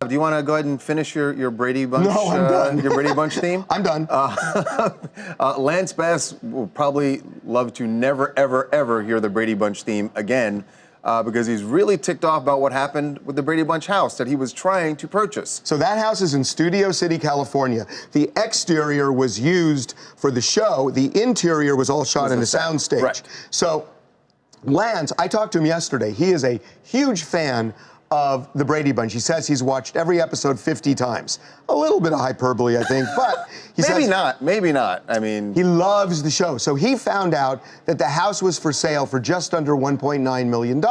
do you want to go ahead and finish your Brady Bunch? No, I'm done. Your Brady Bunch theme? I'm done. Lance Bass will probably love to never, ever, ever hear the Brady Bunch theme again because he's really ticked off about what happened with the Brady Bunch house that he was trying to purchase. So that house is in Studio City, California. The exterior was used for the show. The interior was all shot in a soundstage. Right. So Lance, I talked to him yesterday. He is a huge fan of the Brady Bunch. He says he's watched every episode 50 times. A little bit of hyperbole, I think, but he maybe not. I mean, he loves the show. So he found out that the house was for sale for just under $1.9 million.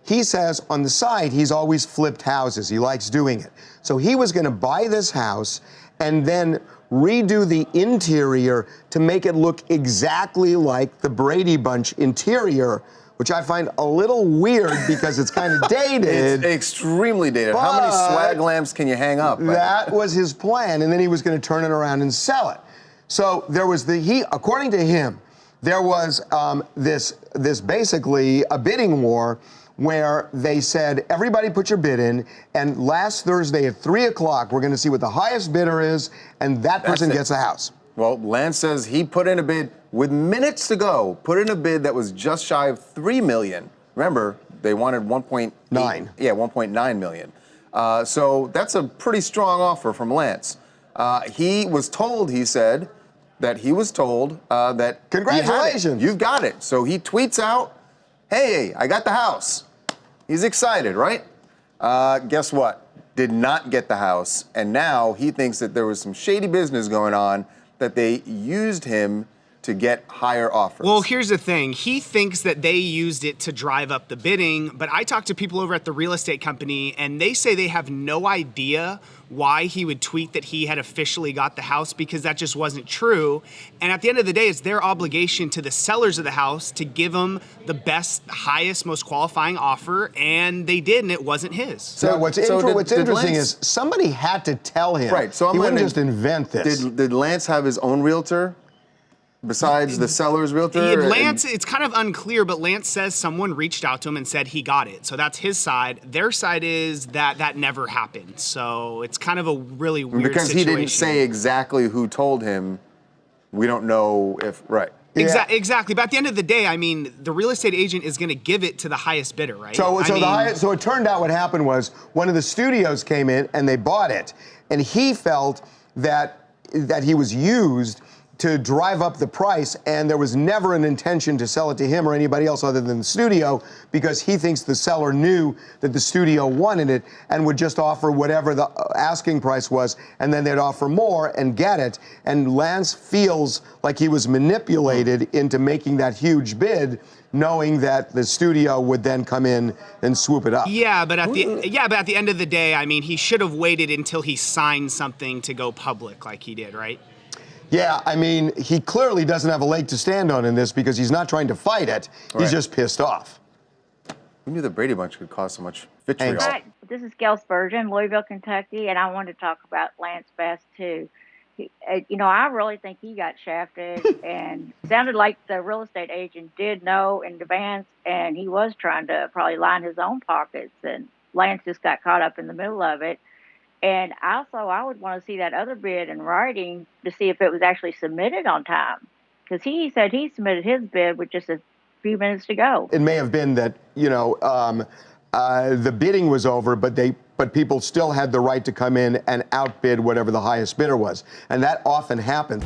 He says on the side, he's always flipped houses. He likes doing it. So he was going to buy this house and then redo the interior to make it look exactly like the Brady Bunch interior, which I find a little weird because it's kind of dated. It's extremely dated. How many swag lamps can you hang up? That was his plan, and then he was going to turn it around and sell it. So there was according to him, there was this basically a bidding war where they said, everybody put your bid in, and last Thursday at 3 o'clock, we're going to see what the highest bidder is, and that person gets a house. Well, Lance says he put in a bid with minutes to go, put in a bid that was just shy of $3 million. Remember, they wanted 1.9. Yeah, 1.9 million. So that's a pretty strong offer from Lance. He was told, he said, that congratulations, you've got it. So he tweets out, hey, I got the house. He's excited, right? Guess what? Did not get the house, and now he thinks that there was some shady business going on, that they used him to get higher offers. Well, here's the thing. He thinks that they used it to drive up the bidding, but I talked to people over at the real estate company, and they say they have no idea why he would tweet that he had officially got the house, because that just wasn't true. And at the end of the day, it's their obligation to the sellers of the house to give them the best, highest, most qualifying offer, and they did, and it wasn't his. So what's interesting is somebody had to tell him. Right. So he wouldn't just invent this. Did Lance have his own realtor? Besides the seller's realtor? Lance, it's kind of unclear, but Lance says someone reached out to him and said he got it. So that's his side. Their side is that that never happened. So it's kind of a really weird because situation. He didn't say exactly who told him. We don't know if, right. Exactly. But at the end of the day, I mean, the real estate agent is going to give it to the highest bidder, right? So it turned out what happened was one of the studios came in and they bought it. And he felt that he was used to drive up the price, and there was never an intention to sell it to him or anybody else other than the studio, because he thinks the seller knew that the studio wanted it and would just offer whatever the asking price was, and then they'd offer more and get it. And Lance feels like he was manipulated into making that huge bid, knowing that the studio would then come in and swoop it up. Yeah, but at the end of the day, I mean, he should have waited until he signed something to go public like he did, right? Yeah, I mean, he clearly doesn't have a leg to stand on in this because he's not trying to fight it. Right. He's just pissed off. Who knew the Brady Bunch could cause so much vitriol? Hi, this is Gail Spurgeon, Louisville, Kentucky, and I wanted to talk about Lance Bass, too. I really think he got shafted, and it sounded like the real estate agent did know in advance, and he was trying to probably line his own pockets, and Lance just got caught up in the middle of it. And also, I would want to see that other bid in writing to see if it was actually submitted on time. Because he said he submitted his bid with just a few minutes to go. It may have been that, the bidding was over, but people still had the right to come in and outbid whatever the highest bidder was. And that often happens.